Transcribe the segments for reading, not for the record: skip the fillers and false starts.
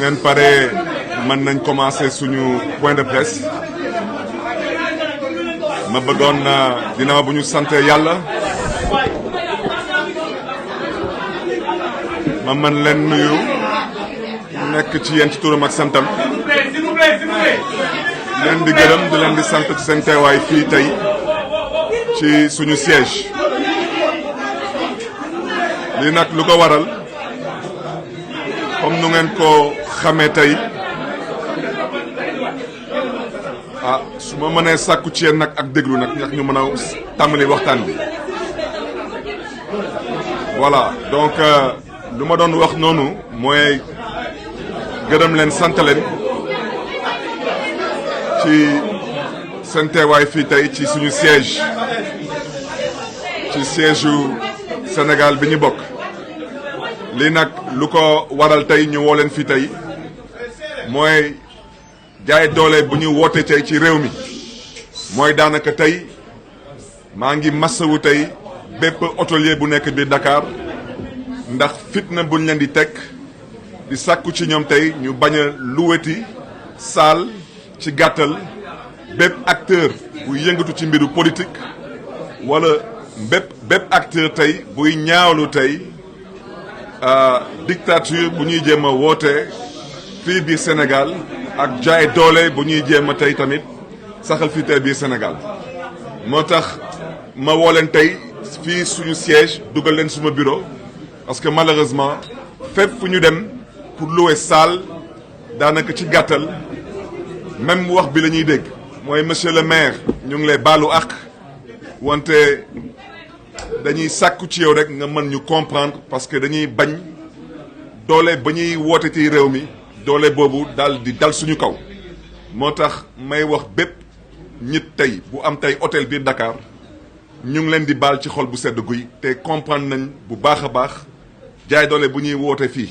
ngeen pare mën nañ commencer suñu point de presse ma bëggoon dina bu ñu sante yàlla ma mën leen nuyu nekk ci yéen ci turam ak santam leen di gërëm di leen di sant ci seen teewaay fii tey ci suñu siège lii nag lu ko waral comme nu ngeen ko xamee tey su ma mënee sàkku ci yéen nag ak déglu nag ndax ñu mën a tàmbali waxtaan bi voilà donc lu ma doon wax noonu mooy gërëm leen sant leen ci seen teewaay fii tey ci suñu siège yu Sénégal bi ñu bokk lii nag lu ko waral tey ñu woo leen fii tey mooy jaay doole bu ñu woote tey ci réew mi mooy daanaka tey maa ngi masawu tey bépp hôtelier bu nekk biir Dakar ndax fitna buñ leen di teg di sàkku ci ñoom tey ñu bañ a luweti saal ci gàttal bépp acteur buy yëngatu ci mbiru politique wala bépp acteur tey buy ñaawlu tey dictature bu ñuy jéem a woote fii biir Sénégal ak jaay doole bu ñuy jéem a tey tamit saxal fii tey biir Sénégal moo tax ma woo leen tey fii suñu siège dugal leen suma bureau parce que malheureusement fépp fu ñu dem pour louer salle daanaka ci gàttal même wax bi la ñuy dégg mooy monsieur le maire ñu ngi lay baalu àq wante dañuy sàkku ci yow rek nga mën ñu comprendre parce que dañuy bañ doole ba ñuy woote ci réew mi doole boobu daal di dal suñu kaw moo tax may wax bépp nit tey bu am tey hôtel biir Dakar ñu ngi leen di baal ci xol bu sedd guy te comprendre nañ bu baax a baax jaay doole bu ñuy woote fii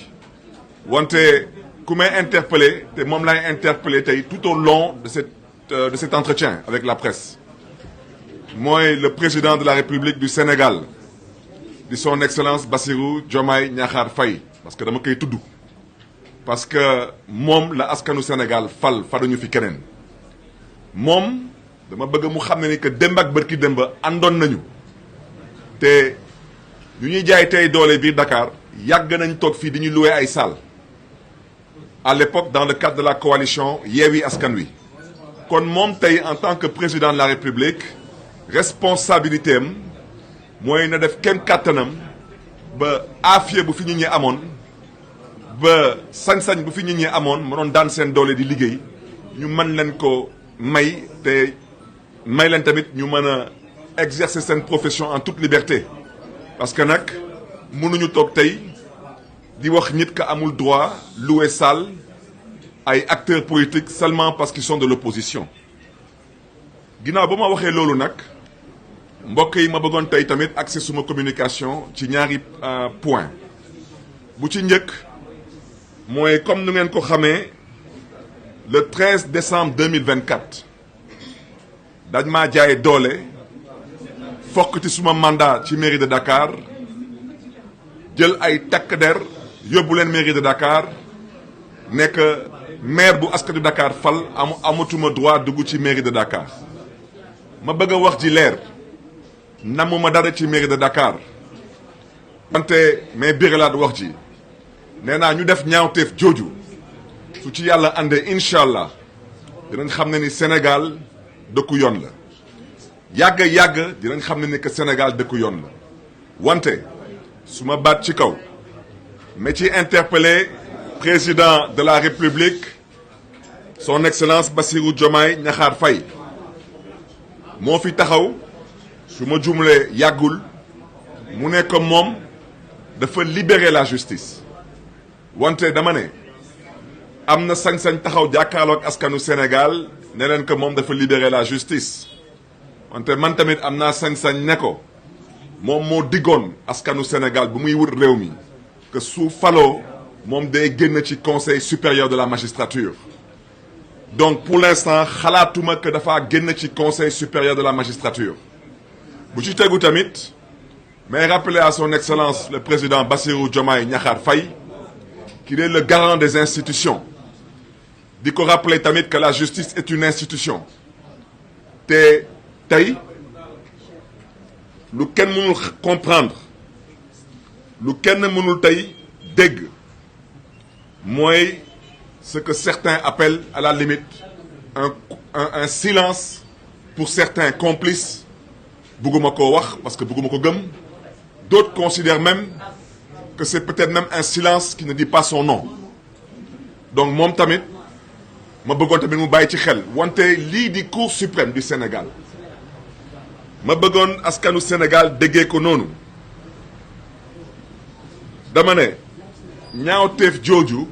wante ku may interpellé te moom laay interpellé tey tout au long de cet entretien avec la presse mooy le président de la République du Sénégal di son excellence Bassirou Diomaye Diakhar Faye parce que dama koy tudd parce que moom la askanu Sénégal faluñu fi keneen moom dama bëgg mu xam ne ni que démb ak bërki démb àndoon nañu te ñu ñuy jaay tey doole biir Dakar yàgg nañ toog fii di ñu louer ay salle à l'époque dans le cadre de la coalition Yewwi Askan Wi kon moom tey en tant que président de la République responsabilité am mooy na def kenn kàttanam ba aafiya bu fi nit ñi amoon ba sañ-sañ bu fi nit ñi amoon ma doon daan seen doole di liggéey ñu mën leen ko may te may leen tamit ñu mën a exercer seen profession en toute liberté parce que nag mënuñu toog tey di wax nit ka amul droit louer salle ay acteurs politiques seulement parce qu'ils sont de l'opposition ginnaaw ba ma waxee loolu nag mbokk yi ma bëggoon tey tamit accès suma communication ci ñaari point bu ci njëkk mooy comme nu ngeen ko xamee le 13 décembre 2024 dañ maa jaay doole fokkati suma mandat ci mairie de Dakar jël ay takk der yóbbu leen mairie de Dakar nekk maire bu askanu Dakar fal amatuma droit dugg ci mairie de Dakar ma bëgg a wax ji leer namuma dara ci mairie de Dakar wante mais biralaat wax ji nee naa ñu def ñaawteef jooju su ci yàlla àndee incha allah dinañ xam ne ni Sénégal dëkku yoon la yàgg dinañ xam ne ni que Sénégal dëkku yoon la wante su ma baat ci kaw mais ci interpellé président de la République son excellence Bassirou Diomaye Diakhar Faye moo fi taxaw su ma jumlee yàggul mu ne ko moom dafa libérer la justice wante dama ne am na sañ-sañ taxaw jàkkaarloo ak askanu Sénégal ne leen que moom dafa libérer la justice wante man tamit am naa sañ-sañ ne ko moom moo diggoon askanu Sénégal bu muy wut réew mi que su faloo moom day génn ci conseil supérieur de la magistrature donc pour l'instant xalaatuma que dafa génn ci conseil supérieur de la magistrature bu ci tegu tamit mais rappeler à son excellence le président Bassirou Diomaye Diakhar Faye qu'il est le garant des institutions di ko rappeler tamit que la justice est une institution te tey lu kenn mënul comprendre lu kenn mënul tey dégg mooy ce que certains appellent à la limite un silence pour certains complices bëgguma koo wax parce que bëgguma ko gëm d'autres considèrent même que c'est peut-être même un silence qui ne dit pas son nom donc moom tamit ma bëggoon tamit mu bàyyi ci xel wante lii di Cour suprême du Sénégal ma bëggoon askanu Sénégal déggee ko noonu dama ne ñaawteef jooju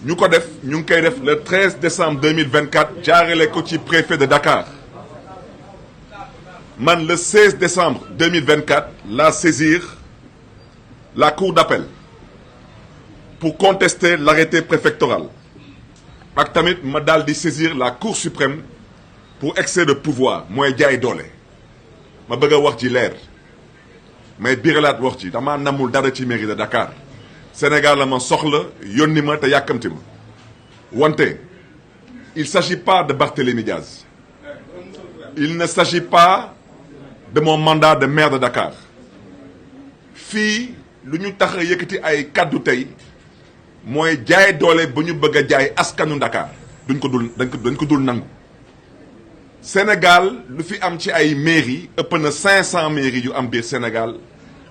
ñu ko def ñu ngi koy def le 13 décembre 2024 jaarale ko ci préfet de Dakar man le 16 décembre 2024 la saisir la cour d'appel pour contester l'arrêté préfectoral ak tamit ma daal di saisir la cour suprême pour excès de pouvoir mooy jaay doole ma bëgg a wax ji leer mais biralaat wax ji dama namul dara ci mairie de Dakar Sénégal la ma soxla yónni ma te yàkkamti ma wante il s'agit pas de Barthélémy Diaz il ne s'agit pas de mon mandat de maire de Dakar fii lu ñu tax a yëkkati ay kaddu tey mooy jaay doole ba ñu bëgg a jaay askanu Dakar dañ ko dul nangu Sénégal lu fi am ci ay mairie ëpp na 500 mairies yu am biir Sénégal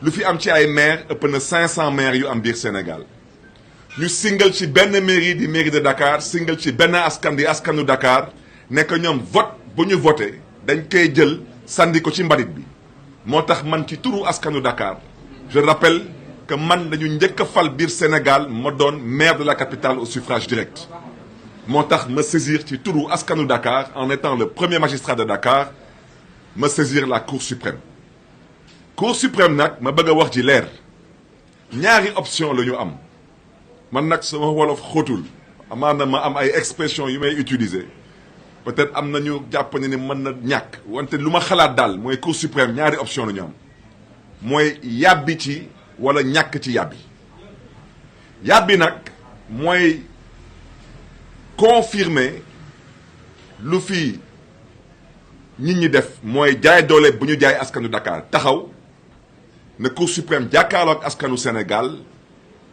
lu fi am ci ay maire ëpp na 500 maires yu am biir Sénégal ñu singal ci benn mairie di mairie de Dakar singal ci benn askan di askanu Dakar nekk ñoom vote bu ñu voté dañ koy jël sandi ko ci mbalit bi moo tax man ci turu askanu Dakar je rappelle que man dañu njëkk a fal biir Sénégal ma doon maire de la capitale au suffrage direct moo tax ma saisir ci turu askanu Dakar en étant le premier magistrat de Dakar ma saisir la Cour suprême Cour suprême nag ma bëgg a wax ji leer ñaari option la ñu am man nag sama wolof xóotul amaana ma am ay expression yu may utiliser peut-être am nañu jàpp ne ni mën na ñàkk wante lu ma xalaat daal mooy Cour suprême ñaari option la ñu am mooy yàbbi ci wala ñàkk ci yàbbi nag mooy confirmer lu fi nit ñi def mooy jaay doole bu ñu jaay askanu Dakar taxaw ne Cour suprême jàkkaarloo ak askanu Sénégal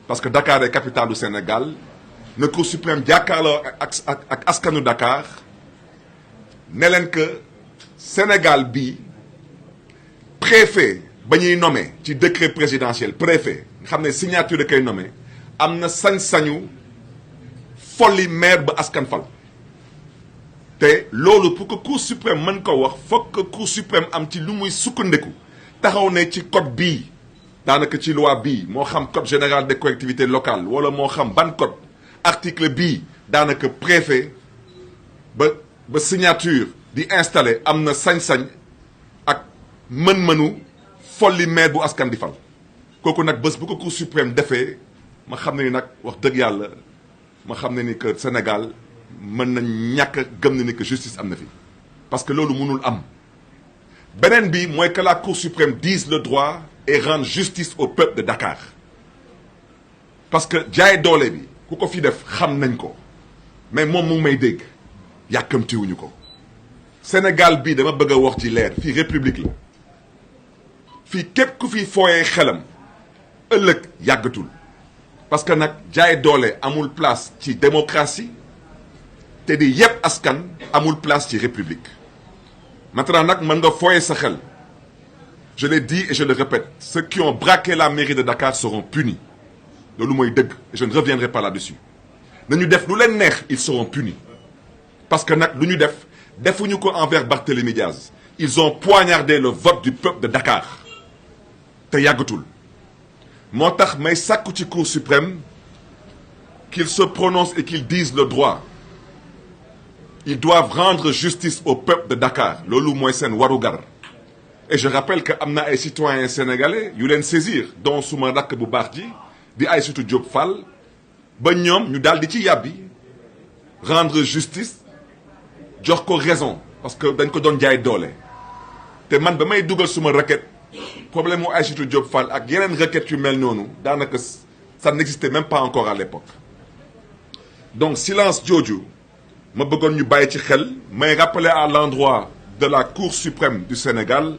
parce que Dakar est capitale du Sénégal ne Cour suprême jàkkaarloo ak askanu Dakar ne leen que Sénégal bi préfet ba ñuy nommé ci décret présidentiel préfet nga xam ne signature da koy nommé am na sañ-sañu folli maire ba askan fal te loolu pour que Cour suprême mën ko wax foog que Cour suprême am ci lu muy sukkandiku taxaw ne ci code bii daanaka ci loi bii moo xam code général des collectivités locales wala moo xam ban code article bii daanaka préfet ba signature di installé am na sañ-sañ ak mën-mënu folli maire bu askan di fal kooku nag bés bu ko Cour suprême defee ma xam ne ni nag wax dëgg yàlla ma xam ne ni que Sénégal mën na ñàkk gëm na ni que justice am na fi parce que loolu mënul am beneen bi mooy que la Cour suprême dise le droit et rende justice au peuple de Dakar parce que jaay doole bi ku ko fi def xam nañ ko mais moom mu may dégg yàkkamtiwuñu ko Sénégal bii dama bëgg a wax ci leer fii république la fii képp ku fi fooyee xelam ëllëg yàggatul parce que nag jaay doole amul place ci démocratie te di yépp askan amul place ci république maintenant nag mën nga fooyee sa xel je l'ai dit et je le répète ceux qui ont braqué la mairie de Dakar seront punis loolu mooy dëgg et je ne reviendrai pas là-dessus nañu def lu leen neex ils seront punis parce que nag lu ñu def defuñu ko envers Barthélémy Diaz ils ont poignardé le vote du peuple de Dakar te yàggatul moo tax may sàkku ci Cour suprême qu'ils se prononcent et qu'ils disent le droit ils doivent rendre justice au peuple de Dakar loolu mooy seen warugar et je rappelle que am na ay citoyens sénégalais yu leen saisir dont suma rakk bu baax ji di Aïssatou Diop Fall ba ñoom ñu daal di ci yàbbi rendre justice jox ko raison parce que dañ ko doon jaay doole te man ba may dugal suma requête problème mu Aïssatou Diop Fall ak yeneen requête yu mel noonu daanaka ça n'existait même pas encore à l'époque donc silence jooju ma bëggoon ñu bàyyi ci xel may rappeler à l'endroit de la Cour suprême du Sénégal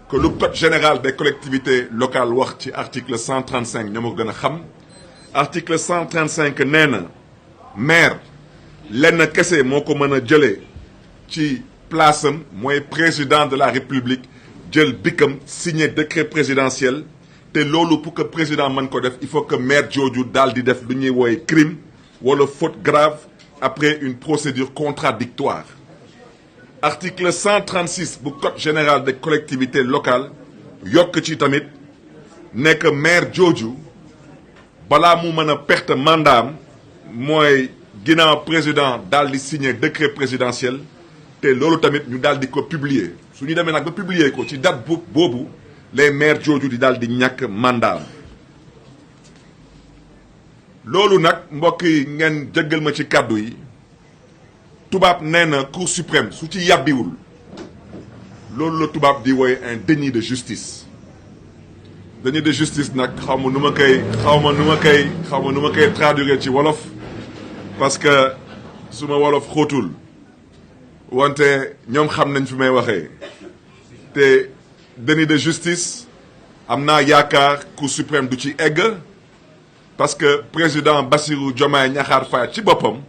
que le code général des collectivités locales wax ci article 135 ñoo ma ko gën a xam article 135 nee na maire lenn kese moo ko mën a jëlee ci place am mooy président de la République jël bikam signé décret présidentiel te loolu pour que président mën ko def il faut que maire jooju daal di def lu ñuy wooye crime wala faute grave après une procédure contradictoire article 136 bu code général des collectivités locales yokk ci tamit nekk maire jooju balaa mu mën a perte mandat mooy ginnaaw président daal di signer décret présidentiel te loolu tamit ñu daal di ko publier su ñu demee nag ba publier ko ci date boobu les maires jooju di daal di ñàkk mandat loolu nag mbokk yi ngeen jëggal ma ci kàddu yi tubaab nee na cour suprême su ci yàbbiwul loolu la tubaab di wooye un déni de justice déni de justice nag xaw ma nu ma koy traduire ci wolof parce que suma wolof xóotul wante ñoom xam nañ fi may waxee te déni de justice am naa yaakaar cour suprême du ci egg parce que président Bassirou Diomaye Diakhar Faye ci boppam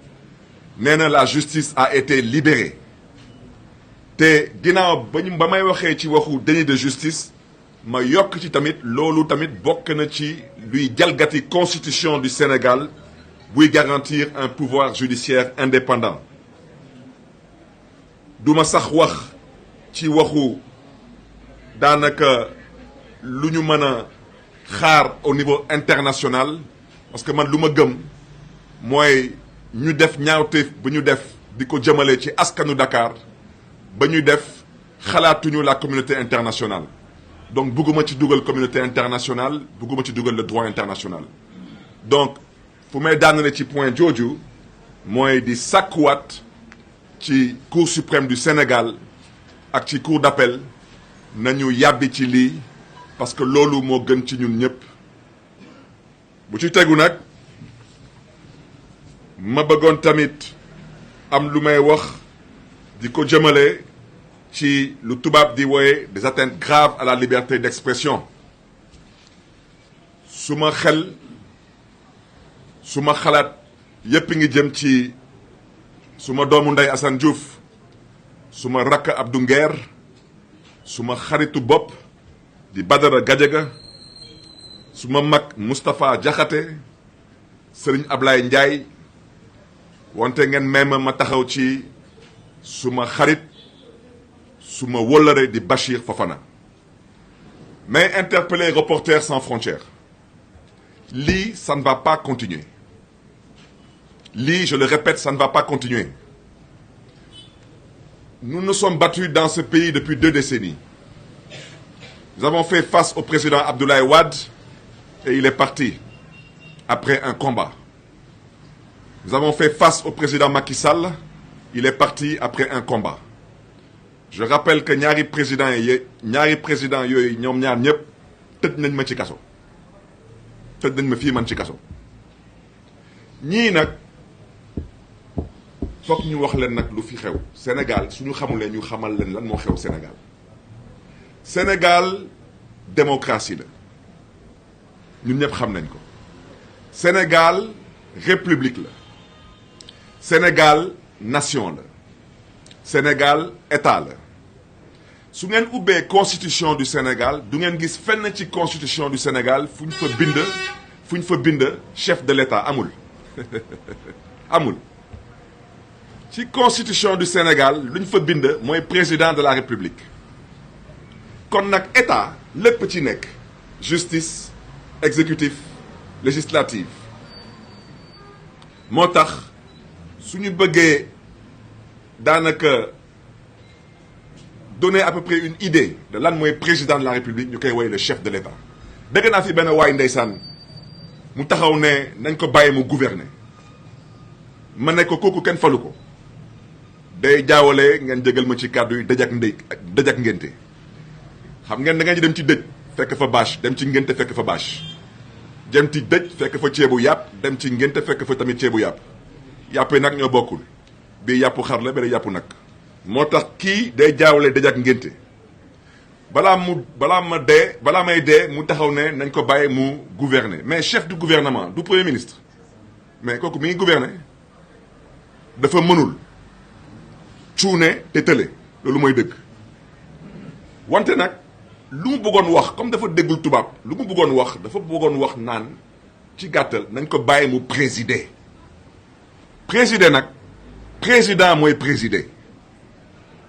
nee na la justice a été libérée te ginnaaw ba may waxee ci waxu déni de justice ma yokk ci tamit loolu tamit bokk na ci luy jalgati constitution du Sénégal buy garantir un pouvoir judiciaire indépendant duma sax wax ci waxu daanaka lu ñu mën a xaar au niveau international parce que man lu ma gëm mooy ñu def ñaawteef ba ñu def di ko jëmale ci askanu Dakar ba ñu def xalaatuñu la communauté internationale donc bugguma ci dugal communauté internationale bugguma ci dugal le droit international donc fu may daanale ci point jooju mooy di sàkkuwaat ci cour suprême du Sénégal ak ci cour d'appel nañu yàbbi ci lii parce que loolu moo gën ci ñun ñëpp bu ci tegu nag ma bëggoon tamit am lu may wax di ko jëmale ci lu tubaab di wooye des atteintes graves à la liberté d'expression su ma xalaat yépp ngi jëm ci suma doomu ndey Assane Diouf suma rakk Abdou Nguer suma xaritu bopp di Badara Gadiaga suma mag Moustapha Diakhaté Serigne Ablaye Ndiaye wante ngeen même ma taxaw ci suma xarit suma wóllare di Bachir Fofana mais interpeller Reporters sans frontières lii ça ne va pas continuer lii je le répète ça ne va pas continuer nous nous sommes battus dans ce pays depuis 2 décennies nous avons fait face au président Abdoulaye Wade et il est parti après un combat nous avons fait face au président Macky Sall il est parti après un combat je rappelle que ñaari président yooyu ñoom ñaar ñëpp tëj nañ ma ci kaso tëj nañ ma fii man ci kaso ñii nag foog ñu wax leen nag lu fi xew Sénégal suñu xamulee ñu xamal leen lan moo xew Sénégal démocratie la ñun ñëpp xam nañ ko Sénégal république la Sénégal nation la Sénégal état la su ngeen ubbee constitution du Sénégal du ngeen gis fenn ci constitution du Sénégal fu ñu fa bind chef de l'état amul amul ci constitution du Sénégal lu ñu fa bind mooy président de la République kon nag état lépp ci nekk justice exécutif législative moo tax suñu bëggee daanaka donner à peu près une idée de lan mooy président de la République ñu koy woy le chef de l'État dëgg naa fi benn waay ndeysaan mu taxaw ne nañ ko bàyyi mu gouverner ma ne ko kooku kenn falu ko day jaawale ngeen jégal ma ci kàddu yi dëj ak ngénte xam ngeen da ngeen di dem ci dëj fekk fa bâche dem ci ngénte fekk fa bâche dem ci dëj fekk fa ceebu yàpp dem ci ngénte fekk fa tamit ceebu yàpp yàpp nag ñoo bokkul bii yàpp xar la bale yàpp nag moo tax kii day jaawale dëj ak ngénte balaa may dee mu taxaw ne nañ ko bàyyi mu gouverner mais chef du gouvernement du premier ministre mais kooku mi ngi gouverner dafa mënul cuune te tële loolu mooy dëgg wante nag lu mu bëggoon wax comme dafa déggul tubaab lu mu bëggoon wax naan ci gàttal nañ ko bàyyi mu présider nag président mooy présider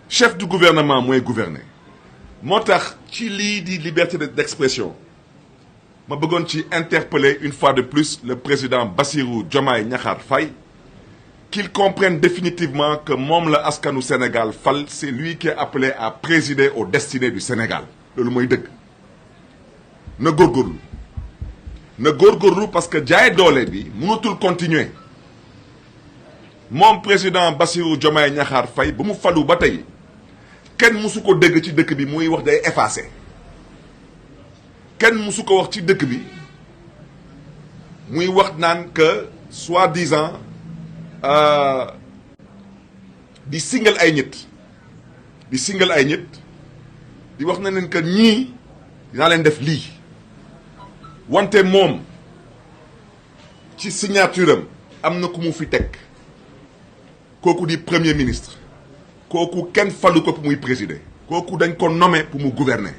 chef du gouvernement mooy gouverner moo tax ci lii di liberté d'expression ma bëggoon ci interpeller une fois de plus le président Bassirou Diomaye Diakhar Faye qu'il comprenne définitivement que moom la askanu Sénégal fal c'est lui qui est appelé à présider aux destinées du Sénégal loolu mooy dëgg na góorgóorlu parce que jaay doole bi mënatul continuer moom président Bassirou Diomaye Diakhar Faye ba mu falu ba tey kenn musu ko dégg ci dëkk bi muy wax day effacer kenn musu ko wax ci dëkk bi muy wax naan que soi-disant di singal ay nit di wax na leen que ñii dinaa leen def lii wante moom ci signature am na ku mu fi teg kooku di premier ministre kooku kenn falu ko pour muy présider kooku dañ ko nommé pour mu gouverner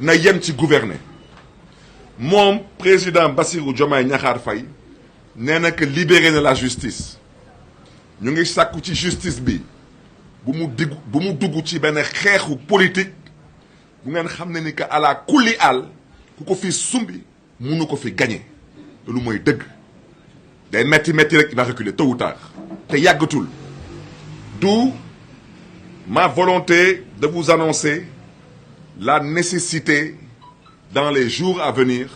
na yem ci gouverner moom président Bassirou Diomaye Diakhar Faye nee na que libéré na la justice ñu ngi sàkku ci justice bi bu mu dugg ci benn xeexu politique bu ngeen xam ne ni que ala kulli àll ku ko fi sumbi munu ko fi gagné loolu mooy dëgg day metti rek il va reculer tôt ou tard te yàggatul d'où ma volonté de vous annoncer la nécessité dans les jours à venir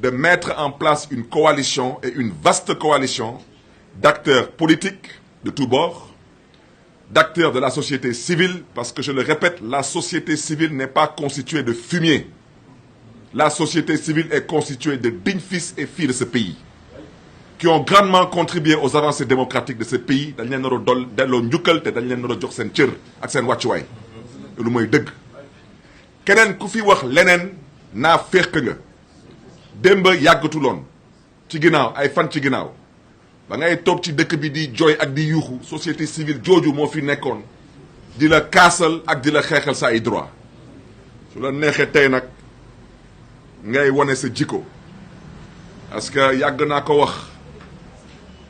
de mettre en place une coalition et une vaste coalition d'acteurs politiques de tous bords, d'acteurs de la société civile, parce que je le répète, la société civile n'est pas constituée de fumier. La société civile est constituée de dignes fils et filles de ce pays, qui ont grandement contribué aux avancées démocratiques de ce pays. dañ leen nar a delloo njukkal te dañ leen nar a jox seen cër ak seen wàccuwaay loolu mooy dëgg keneen ku fi wax leneen naa féq nga démb yàggatuloon ci ginnaaw ay fan ci ginnaaw ba ngay toog ci dëkk bi di jooy ak di yuuxu société civile jooju moo fi nekkoon di la kaasal ak di la xeexal sa ay droit su la neexee tey nag ngay wane sa jikko parce que yàgg naa ko wax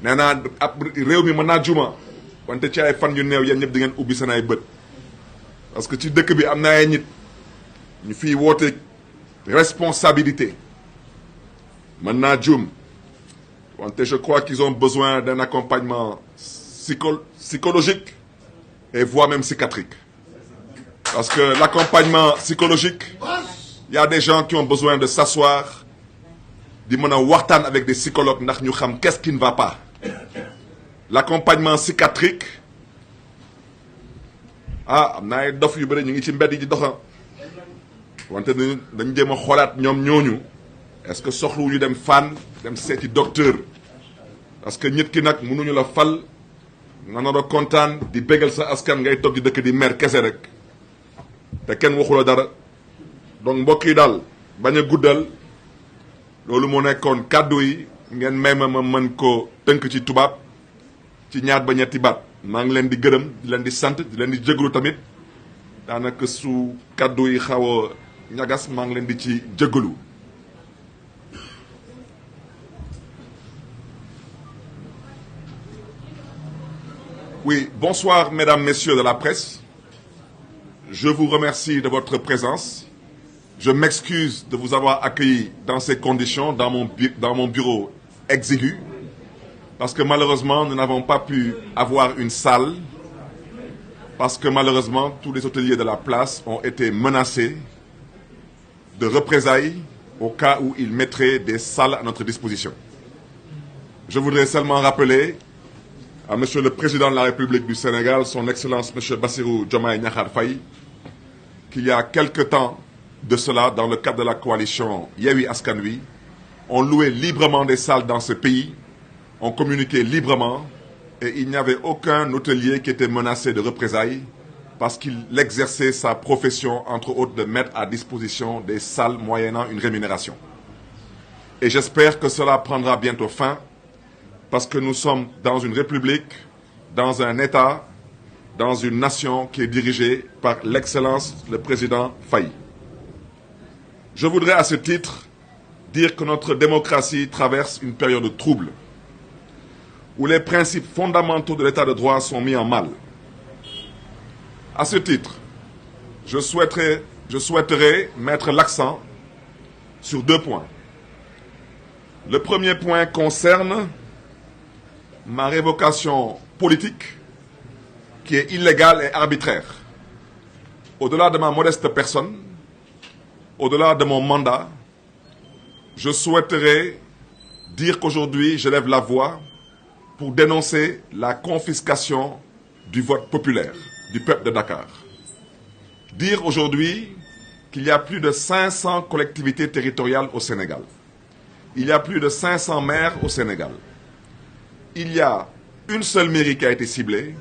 nee naa ab réew mi mën naa juma wante ci ay fan yu néew yéen ñëpp di ngeen ubbi seen ay bët parce que ci dëkk bi am na ay nit ñu fiy woote responsabilité mën naa jum wante je crois qu'ils ont besoin d'un accompagnement psychologique et voire même psychiatrique parce que l'accompagnement psychologique il y a des gens qui ont besoin de s'asseoir di mën a waxtaan avec des psychologues ndax ñu xam qu'est-ce qui ne va pas l'accompagnement psychiatrique am na ay dof yu bëri ñu ngi ci mbedd yi di doxa wante dañ jéem a xoolaat ñoom ñooñu est-ce que soxlu ñu dem fan dem seeti docteur parce que nit ki nag mënuñu la fal nga nar a kontaan di bégal sa askan ngay toog di dëkk di mer kese rek te kenn waxu la dara donc mbokk yi daal bañ a guddal loolu moo nekkoon kàddu yi ngeen may ma mën ko tënk ci tubaab ci ñaar ba ñetti baat maa ngi leen di gërëm di leen di sant di leen di jégalu tamit daanaka su kàddu yi xaw a ñagas maa ngi leen di ci jégalu. Oui, bonsoir mesdames, messieurs de la presse. Je vous remercie de votre présence. Je m'excuse de vous avoir accueilli dans ces conditions, dans mon bureau exigu, parce que malheureusement, nous n'avons pas pu avoir une salle, parce que malheureusement, tous les hôteliers de la place ont été menacés de représailles au cas où ils mettraient des salles à notre disposition. Je voudrais seulement rappeler à Monsieur le Président de la République du Sénégal, son Excellence Monsieur Bassirou Diomaye Diakhar Faye, qu'il y a quelque temps de cela, dans le cadre de la coalition Yewwi Askan Wi, ont loué librement des salles dans ce pays, ont communiqué librement et il n'y avait aucun hôtelier qui était menacé de représailles parce qu'il exerçait sa profession, entre autres, de mettre à disposition des salles moyennant une rémunération. Et j'espère que cela prendra bientôt fin parce que nous sommes dans une république, dans un État, dans une nation qui est dirigée par l'excellence, le président Faye. Je voudrais à ce titre dire que notre démocratie traverse une période trouble, où les principes fondamentaux de l'état de droit sont mis en mal. À ce titre, je souhaiterais mettre l'accent sur 2 points. Le premier point concerne ma révocation politique qui est illégale et arbitraire. Au-delà de ma modeste personne, au-delà de mon mandat, je souhaiterais dire qu'aujourd'hui, je lève la voix pour dénoncer la confiscation du vote populaire du peuple de Dakar. Dire aujourd'hui qu'il y a plus de 500 collectivités territoriales au Sénégal. Il y a plus de 500 maires au Sénégal. Il y a une seule mairie qui a été ciblée,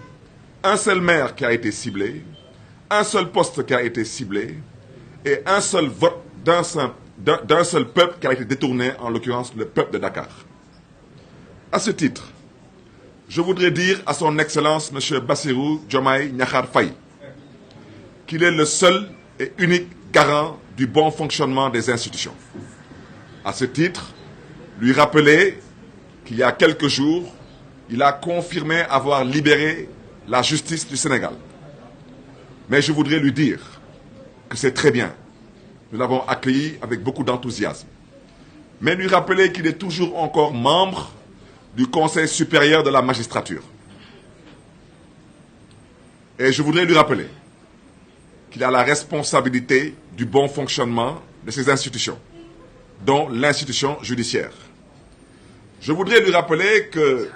un seul maire qui a été ciblé, un seul poste qui a été ciblé et un seul vote d'un seul peuple qui a été détourné, en l'occurrence le peuple de Dakar. À ce titre, je voudrais dire à son Excellence M. Bassirou Diomaye Diakhar Faye qu'il est le seul et unique garant du bon fonctionnement des institutions. À ce titre, lui rappeler qu'il y a quelques jours, il a confirmé avoir libéré la justice du Sénégal. Mais je voudrais lui dire que c'est très bien. Nous l'avons accueilli avec beaucoup d'enthousiasme. Mais lui rappeler qu'il est toujours encore membre du Conseil supérieur de la magistrature. Et je voudrais lui rappeler qu'il a la responsabilité du bon fonctionnement de ces institutions, dont l'institution judiciaire. Je voudrais lui rappeler que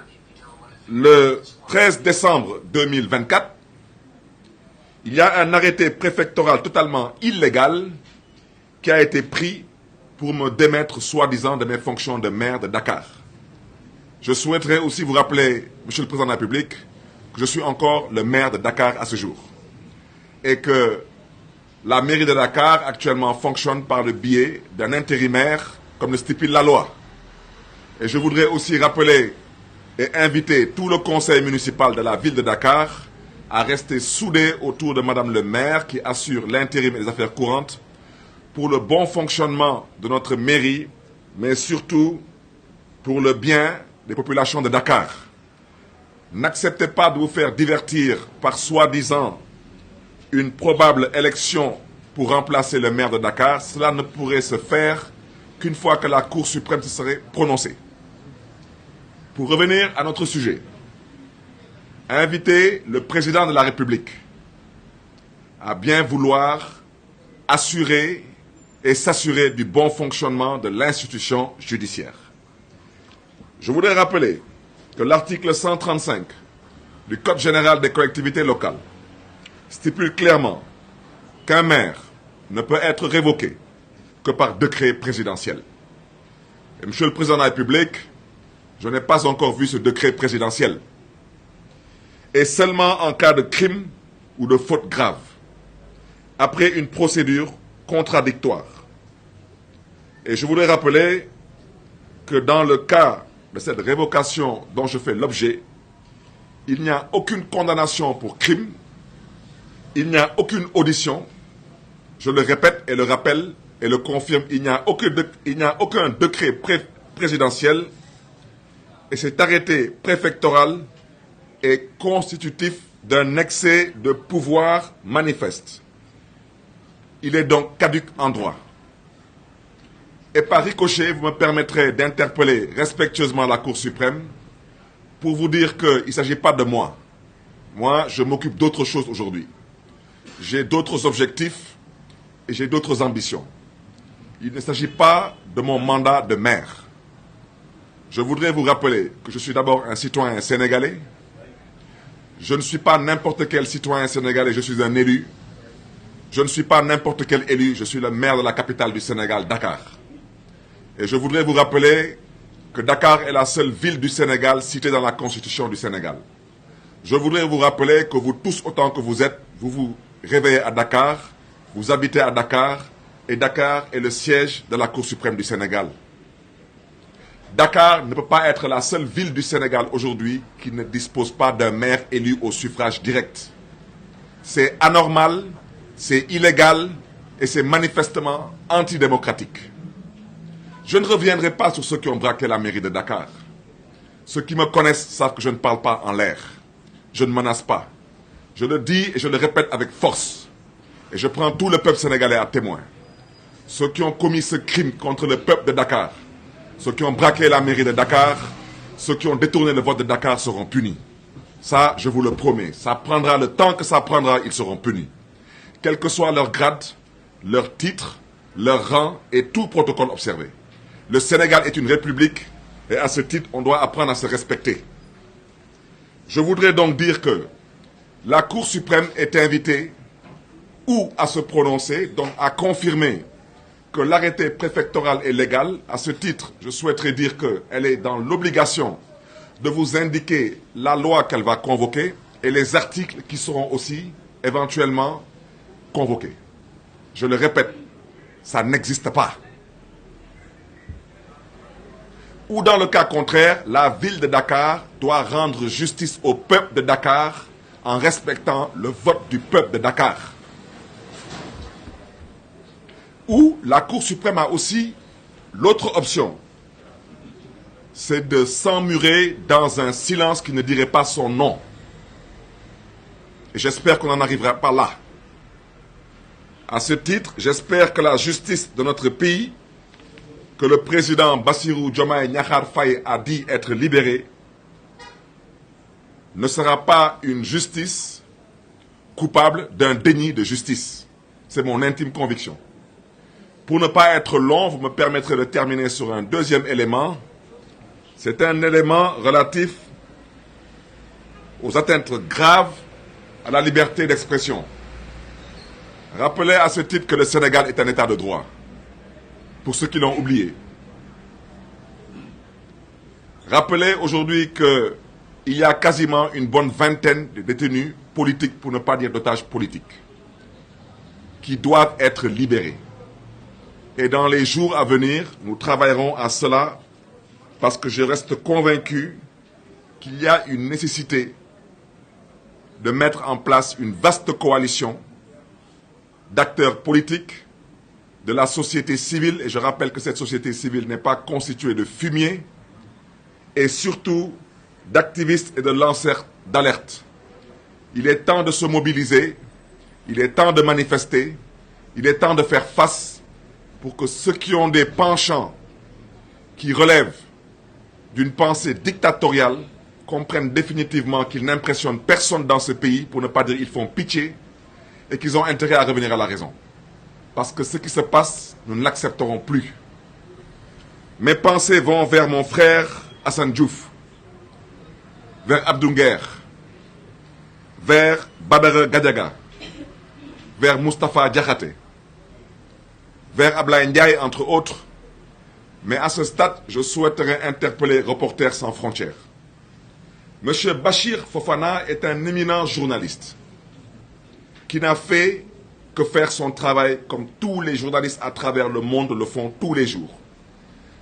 le 13 décembre 2024, il y a un arrêté préfectoral totalement illégal qui a été pris pour me démettre soi-disant de mes fonctions de maire de Dakar. Je souhaiterais aussi vous rappeler, Monsieur le Président de la République, que je suis encore le maire de Dakar à ce jour. Et que la mairie de Dakar actuellement fonctionne par le biais d'un intérimaire, comme le stipule la loi. Et je voudrais aussi rappeler et inviter tout le conseil municipal de la ville de Dakar à rester soudé autour de Madame le maire qui assure l'intérim et les affaires courantes pour le bon fonctionnement de notre mairie, mais surtout pour le bien des populations de Dakar. N'acceptez pas de vous faire divertir par soi-disant une probable élection pour remplacer le maire de Dakar. Cela ne pourrait se faire qu'une fois que la Cour suprême se serait prononcée. Pour revenir à notre sujet, inviter le président de la République à bien vouloir assurer et s'assurer du bon fonctionnement de l'institution judiciaire. Je voudrais rappeler que l'article 135 du Code général des collectivités locales stipule clairement qu'un maire ne peut être révoqué que par décret présidentiel. Et Monsieur le Président de la République, je n'ai pas encore vu ce décret présidentiel. Et seulement en cas de crime ou de faute grave, après une procédure contradictoire. Et je voudrais rappeler que dans le cas de cette révocation dont je fais l'objet, il n'y a aucune condamnation pour crime, il n'y a aucune audition, je le répète et le rappelle et le confirme, il n'y a aucun décret présidentiel et cet arrêté préfectoral est constitutif d'un excès de pouvoir manifeste. Il est donc caduc en droit. Et par ricochet, vous me permettrez d'interpeller respectueusement la Cour suprême pour vous dire qu'il ne s'agit pas de moi. Moi, je m'occupe d'autre chose aujourd'hui. J'ai d'autres objectifs et j'ai d'autres ambitions. Il ne s'agit pas de mon mandat de maire. Je voudrais vous rappeler que je suis d'abord un citoyen sénégalais. Je ne suis pas n'importe quel citoyen sénégalais, je suis un élu. Je ne suis pas n'importe quel élu, je suis le maire de la capitale du Sénégal, Dakar. Et je voudrais vous rappeler que Dakar est la seule ville du Sénégal citée dans la Constitution du Sénégal. Je voudrais vous rappeler que vous tous, autant que vous êtes, vous vous réveillez à Dakar, vous habitez à Dakar, et Dakar est le siège de la Cour suprême du Sénégal. Dakar ne peut pas être la seule ville du Sénégal aujourd'hui qui ne dispose pas d'un maire élu au suffrage direct. C'est anormal, c'est illégal et c'est manifestement antidémocratique. Je ne reviendrai pas sur ceux qui ont braqué la mairie de Dakar. Ceux qui me connaissent savent que je ne parle pas en l'air. Je ne menace pas. Je le dis et je le répète avec force. Et je prends tout le peuple sénégalais à témoin. Ceux qui ont commis ce crime contre le peuple de Dakar, ceux qui ont braqué la mairie de Dakar, ceux qui ont détourné le vote de Dakar seront punis. Ça, je vous le promets. Ça prendra le temps que ça prendra, ils seront punis. Quel que soit leur grade, leur titre, leur rang et tout protocole observé. Le Sénégal est une république et à ce titre, on doit apprendre à se respecter. Je voudrais donc dire que la Cour suprême est invitée ou à se prononcer, donc à confirmer que l'arrêté préfectoral est légal. À ce titre, je souhaiterais dire qu'elle est dans l'obligation de vous indiquer la loi qu'elle va convoquer et les articles qui seront aussi éventuellement convoqués. Je le répète, ça n'existe pas. Ou dans le cas contraire, la ville de Dakar doit rendre justice au peuple de Dakar en respectant le vote du peuple de Dakar. Ou la Cour suprême a aussi l'autre option, c'est de s'emmurer dans un silence qui ne dirait pas son nom. Et j'espère qu'on n'en arrivera pas là. À ce titre, j'espère que la justice de notre pays, que le président Bassirou Diomaye Diakhar Faye a dit être libéré, ne sera pas une justice coupable d'un déni de justice. C'est mon intime conviction. Pour ne pas être long, vous me permettrez de terminer sur un deuxième élément. C'est un élément relatif aux atteintes graves à la liberté d'expression. Rappelez à ce titre que le Sénégal est un état de droit. Pour ceux qui l'ont oublié. Rappelez aujourd'hui qu'il y a quasiment une bonne vingtaine de détenus politiques, pour ne pas dire d'otages politiques, qui doivent être libérés. Et dans les jours à venir, nous travaillerons à cela parce que je reste convaincu qu'il y a une nécessité de mettre en place une vaste coalition d'acteurs politiques, de la société civile, et je rappelle que cette société civile n'est pas constituée de fumier, et surtout d'activistes et de lanceurs d'alerte. Il est temps de se mobiliser, il est temps de manifester, il est temps de faire face pour que ceux qui ont des penchants qui relèvent d'une pensée dictatoriale comprennent définitivement qu'ils n'impressionnent personne dans ce pays, pour ne pas dire qu'ils font pitié, et qu'ils ont intérêt à revenir à la raison. Parce que ce qui se passe, nous ne l'accepterons plus. Mes pensées vont vers mon frère Assane Diouf, vers Abdou Nguer, vers Badara Gadiaga, vers Moustapha Diakhaté, vers Ablaye Ndiaye, entre autres. Mais à ce stade, je souhaiterais interpeller Reporters sans frontières. Monsieur Bachir Fofana est un éminent journaliste qui n'a fait que faire son travail comme tous les journalistes à travers le monde le font tous les jours.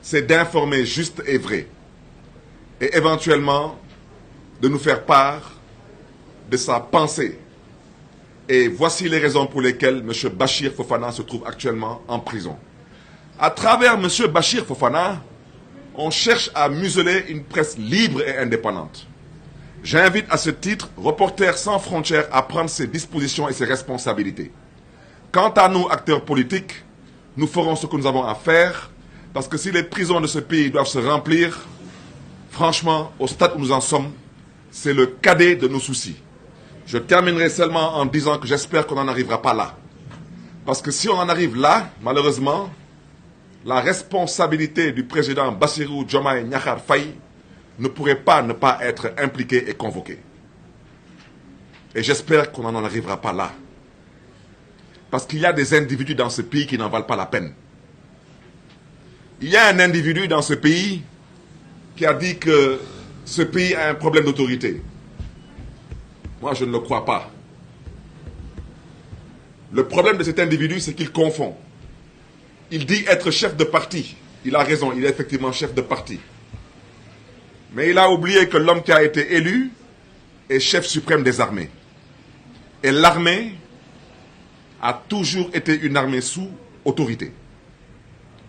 C'est d'informer juste et vrai. Et éventuellement, de nous faire part de sa pensée. Et voici les raisons pour lesquelles M. Bachir Fofana se trouve actuellement en prison. À travers M. Bachir Fofana, on cherche à museler une presse libre et indépendante. J'invite à ce titre Reporters sans frontières à prendre ses dispositions et ses responsabilités. Quant à nous, acteurs politiques, nous ferons ce que nous avons à faire, parce que si les prisons de ce pays doivent se remplir, franchement, au stade où nous en sommes, c'est le cadet de nos soucis. Je terminerai seulement en disant que j'espère qu'on n'en arrivera pas là. Parce que si on en arrive là, malheureusement, la responsabilité du président Bassirou Diomaye Diakhar Faye ne pourrait pas ne pas être impliquée et convoquée. Et j'espère qu'on n'en arrivera pas là. Parce qu'il y a des individus dans ce pays qui n'en valent pas la peine. Il y a un individu dans ce pays qui a dit que ce pays a un problème d'autorité. Moi, je ne le crois pas. Le problème de cet individu, c'est qu'il confond. Il dit être chef de parti. Il a raison, il est effectivement chef de parti. Mais il a oublié que l'homme qui a été élu est chef suprême des armées. Et l'armée a toujours été une armée sous autorité.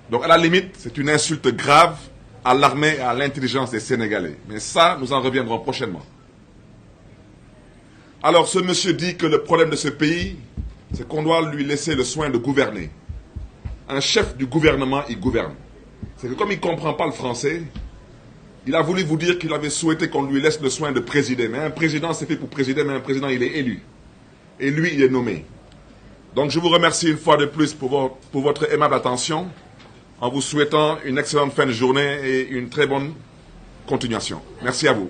Donc à la limite, c'est une insulte grave à l'armée et à l'intelligence des Sénégalais. Mais ça, nous en reviendrons prochainement. Alors ce monsieur dit que le problème de ce pays, c'est qu'on doit lui laisser le soin de gouverner. Un chef du gouvernement, il gouverne. C'est que comme il ne comprend pas le français, il a voulu vous dire qu'il avait souhaité qu'on lui laisse le soin de présider. Mais un président, c'est fait pour présider, mais un président, il est élu. Et lui, il est nommé. Donc je vous remercie une fois de plus pour votre aimable attention, en vous souhaitant une excellente fin de journée et une très bonne continuation. Merci à vous.